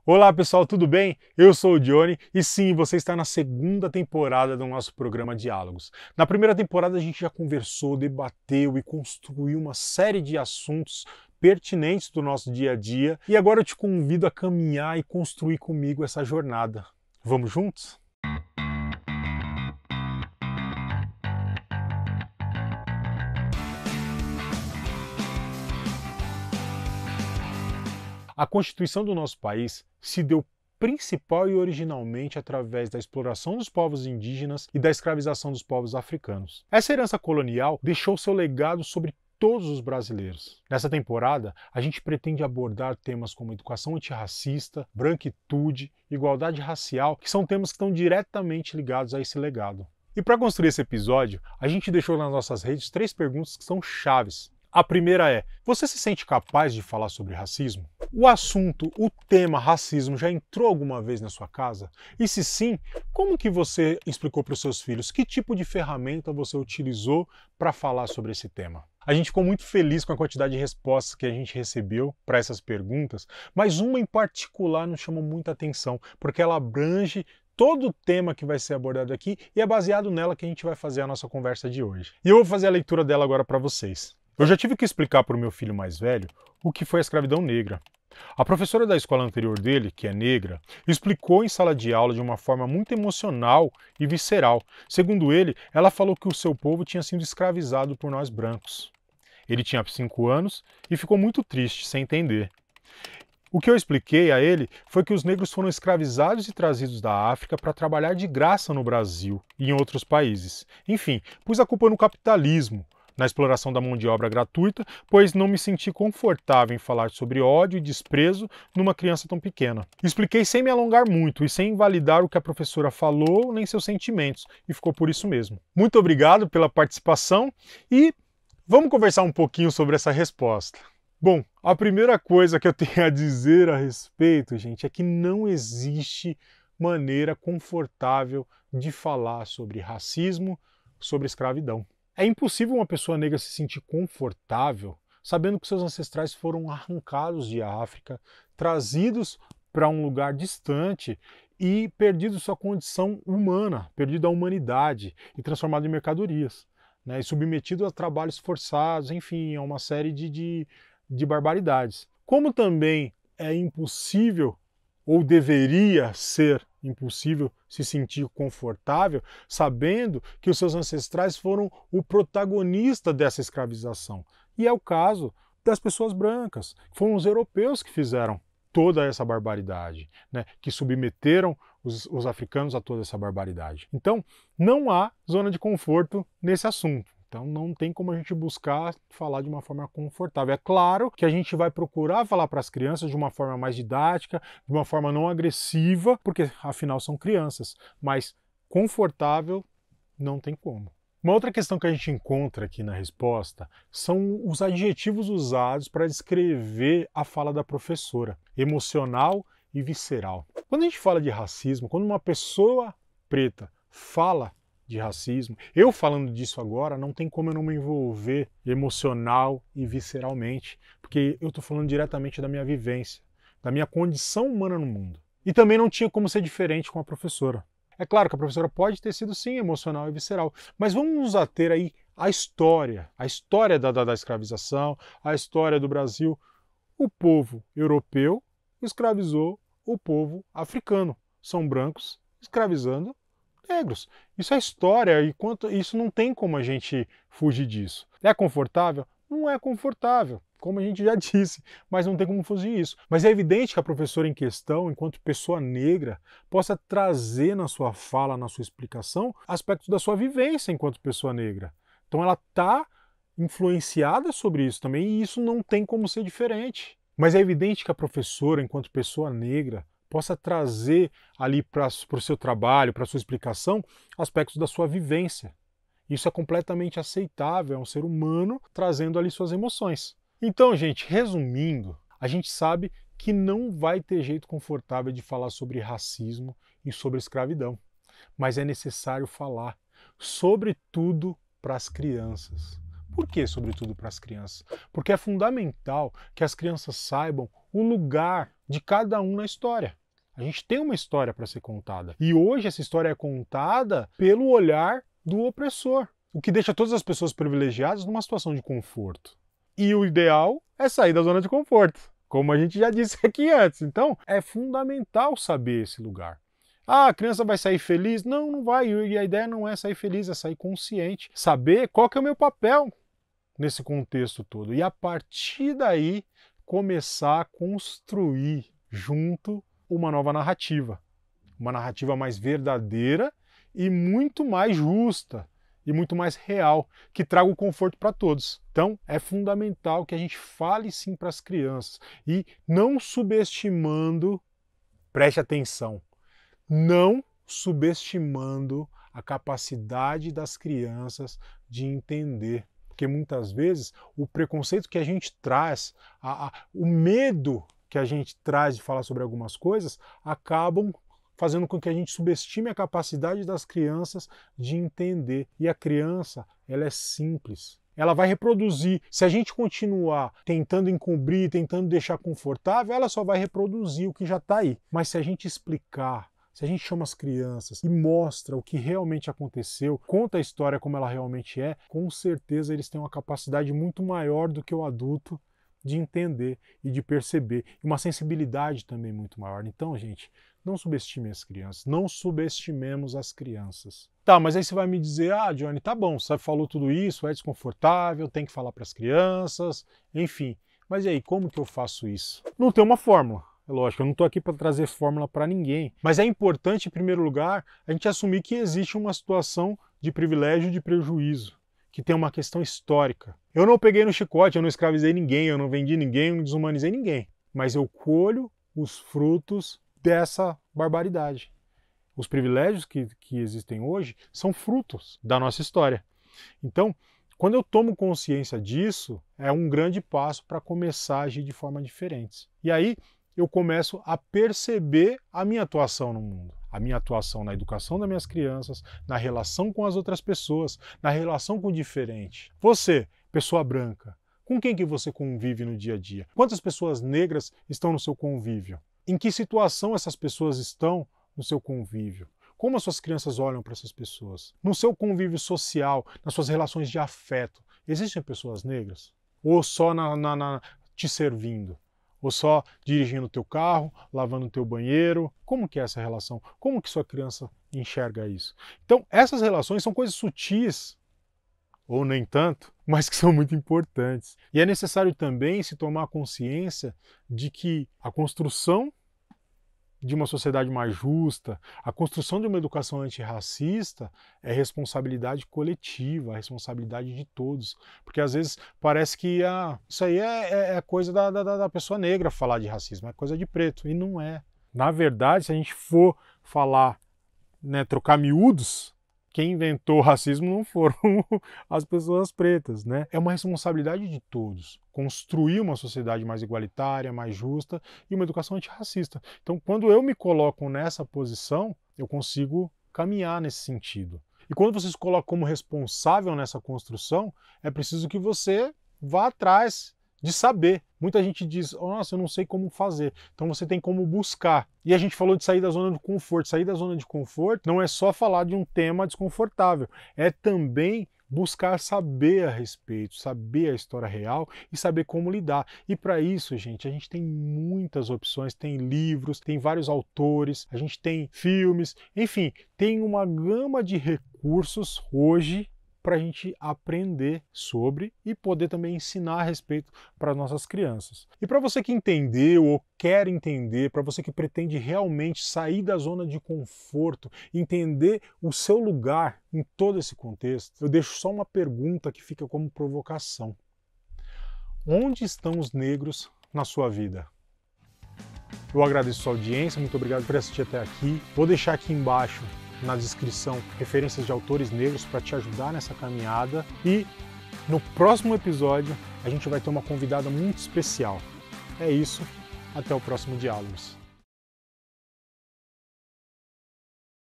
Olá pessoal, tudo bem? Eu sou o Johnny e sim, você está na segunda temporada do nosso programa Diálogos. Na primeira temporada a gente já conversou, debateu e construiu uma série de assuntos pertinentes do nosso dia a dia e agora eu te convido a caminhar e construir comigo essa jornada. Vamos juntos? A Constituição do nosso país se deu principal e originalmente através da exploração dos povos indígenas e da escravização dos povos africanos. Essa herança colonial deixou seu legado sobre todos os brasileiros. Nessa temporada, a gente pretende abordar temas como educação antirracista, branquitude, igualdade racial, que são temas que estão diretamente ligados a esse legado. E para construir esse episódio, a gente deixou nas nossas redes 3 perguntas que são chaves. A primeira é: você se sente capaz de falar sobre racismo? O assunto, o tema racismo já entrou alguma vez na sua casa? E se sim, como que você explicou para os seus filhos? Que tipo de ferramenta você utilizou para falar sobre esse tema? A gente ficou muito feliz com a quantidade de respostas que a gente recebeu para essas perguntas, mas uma em particular nos chamou muita atenção, porque ela abrange todo o tema que vai ser abordado aqui e é baseado nela que a gente vai fazer a nossa conversa de hoje. E eu vou fazer a leitura dela agora para vocês. Eu já tive que explicar para o meu filho mais velho o que foi a escravidão negra. A professora da escola anterior dele, que é negra, explicou em sala de aula de uma forma muito emocional e visceral. Segundo ele, ela falou que o seu povo tinha sido escravizado por nós brancos. Ele tinha 5 anos e ficou muito triste, sem entender. O que eu expliquei a ele foi que os negros foram escravizados e trazidos da África para trabalhar de graça no Brasil e em outros países. Enfim, pus a culpa no capitalismo, na exploração da mão de obra gratuita, pois não me senti confortável em falar sobre ódio e desprezo numa criança tão pequena. Expliquei sem me alongar muito e sem invalidar o que a professora falou nem seus sentimentos, e ficou por isso mesmo. Muito obrigado pela participação e vamos conversar um pouquinho sobre essa resposta. Bom, a primeira coisa que eu tenho a dizer a respeito, gente, é que não existe maneira confortável de falar sobre racismo, sobre escravidão. É impossível uma pessoa negra se sentir confortável sabendo que seus ancestrais foram arrancados de África, trazidos para um lugar distante e perdido sua condição humana, perdido a humanidade e transformado em mercadorias, né, e submetido a trabalhos forçados, enfim, a uma série de barbaridades. Como também é impossível ou deveria ser impossível se sentir confortável sabendo que os seus ancestrais foram o protagonista dessa escravização. E é o caso das pessoas brancas. Foram os europeus que fizeram toda essa barbaridade, né? Que submeteram os africanos a toda essa barbaridade. Então, não há zona de conforto nesse assunto. Então não tem como a gente buscar falar de uma forma confortável. É claro que a gente vai procurar falar para as crianças de uma forma mais didática, de uma forma não agressiva, porque afinal são crianças, mas confortável não tem como. Uma outra questão que a gente encontra aqui na resposta são os adjetivos usados para descrever a fala da professora: emocional e visceral. Quando a gente fala de racismo, quando uma pessoa preta fala de racismo, eu falando disso agora, não tem como eu não me envolver emocional e visceralmente, porque eu estou falando diretamente da minha vivência, da minha condição humana no mundo. E também não tinha como ser diferente com a professora. É claro que a professora pode ter sido sim emocional e visceral, mas vamos nos ater aí à história da escravização, a história do Brasil. O povo europeu escravizou o povo africano. São brancos escravizando negros. Isso é história e isso não tem como a gente fugir disso. É confortável? Não é confortável, como a gente já disse, mas não tem como fugir disso. Mas é evidente que a professora em questão, enquanto pessoa negra, possa trazer na sua fala, na sua explicação, aspectos da sua vivência enquanto pessoa negra. Então ela está influenciada sobre isso também e isso não tem como ser diferente. Mas é evidente que a professora, enquanto pessoa negra, possa trazer ali para o seu trabalho, para a sua explicação, aspectos da sua vivência. Isso é completamente aceitável, é um ser humano trazendo ali suas emoções. Então, gente, resumindo, a gente sabe que não vai ter jeito confortável de falar sobre racismo e sobre escravidão, mas é necessário falar, sobretudo para as crianças. Por que sobretudo para as crianças? Porque é fundamental que as crianças saibam o lugar de cada um na história. A gente tem uma história para ser contada. E hoje essa história é contada pelo olhar do opressor, o que deixa todas as pessoas privilegiadas numa situação de conforto. E o ideal é sair da zona de conforto, como a gente já disse aqui antes. Então, é fundamental saber esse lugar. Ah, a criança vai sair feliz? Não, não vai. E a ideia não é sair feliz, é sair consciente. Saber qual que é o meu papel nesse contexto todo. E a partir daí, começar a construir junto uma nova narrativa. Uma narrativa mais verdadeira e muito mais justa e muito mais real, que traga o conforto para todos. Então, é fundamental que a gente fale sim para as crianças e não subestimando, preste atenção, não subestimando a capacidade das crianças de entender. Porque muitas vezes o preconceito que a gente traz, o medo que a gente traz de falar sobre algumas coisas, acabam fazendo com que a gente subestime a capacidade das crianças de entender. E a criança, ela é simples. Ela vai reproduzir. Se a gente continuar tentando encobrir, tentando deixar confortável, ela só vai reproduzir o que já está aí. Mas se a gente explicar, se a gente chama as crianças e mostra o que realmente aconteceu, conta a história como ela realmente é, com certeza eles têm uma capacidade muito maior do que o adulto de entender e de perceber. E uma sensibilidade também muito maior. Então, gente, não subestime as crianças, não subestimemos as crianças. Tá, mas aí você vai me dizer, ah, Johnny, tá bom, você falou tudo isso, é desconfortável, tem que falar para as crianças, enfim. Mas e aí, como que eu faço isso? Não tem uma fórmula. É lógico, eu não estou aqui para trazer fórmula para ninguém. Mas é importante, em primeiro lugar, a gente assumir que existe uma situação de privilégio e de prejuízo, que tem uma questão histórica. Eu não peguei no chicote, eu não escravizei ninguém, eu não vendi ninguém, eu não desumanizei ninguém. Mas eu colho os frutos dessa barbaridade. Os privilégios que existem hoje são frutos da nossa história. Então, quando eu tomo consciência disso, é um grande passo para começar a agir de forma diferente. E aí eu começo a perceber a minha atuação no mundo. A minha atuação na educação das minhas crianças, na relação com as outras pessoas, na relação com o diferente. Você, pessoa branca, com quem que você convive no dia a dia? Quantas pessoas negras estão no seu convívio? Em que situação essas pessoas estão no seu convívio? Como as suas crianças olham para essas pessoas? No seu convívio social, nas suas relações de afeto, existem pessoas negras? Ou só te servindo? Ou só dirigindo o teu carro, lavando o teu banheiro? Como que é essa relação? Como que sua criança enxerga isso? Então, essas relações são coisas sutis, ou nem tanto, mas que são muito importantes. E é necessário também se tomar consciência de que a construção de uma sociedade mais justa, a construção de uma educação antirracista é responsabilidade coletiva, a responsabilidade de todos. Porque às vezes parece que isso aí é coisa da pessoa negra falar de racismo, é coisa de preto, e não é. Na verdade, se a gente for falar, né, trocar miúdos, quem inventou o racismo não foram as pessoas pretas, né? É uma responsabilidade de todos construir uma sociedade mais igualitária, mais justa e uma educação antirracista. Então, quando eu me coloco nessa posição, eu consigo caminhar nesse sentido. E quando você se coloca como responsável nessa construção, é preciso que você vá atrás de saber. Muita gente diz, nossa, eu não sei como fazer. Então você tem como buscar. E a gente falou de sair da zona de conforto. Sair da zona de conforto não é só falar de um tema desconfortável, é também buscar saber a respeito, saber a história real e saber como lidar. E para isso, gente, a gente tem muitas opções, tem livros, tem vários autores, a gente tem filmes, enfim, tem uma gama de recursos hoje para a gente aprender sobre e poder também ensinar a respeito para as nossas crianças. E para você que entendeu ou quer entender, para você que pretende realmente sair da zona de conforto, entender o seu lugar em todo esse contexto, eu deixo só uma pergunta que fica como provocação. Onde estão os negros na sua vida? Eu agradeço a sua audiência, muito obrigado por assistir até aqui. Vou deixar aqui embaixo na descrição referências de autores negros para te ajudar nessa caminhada. E no próximo episódio a gente vai ter uma convidada muito especial. É isso, até o próximo Diálogos.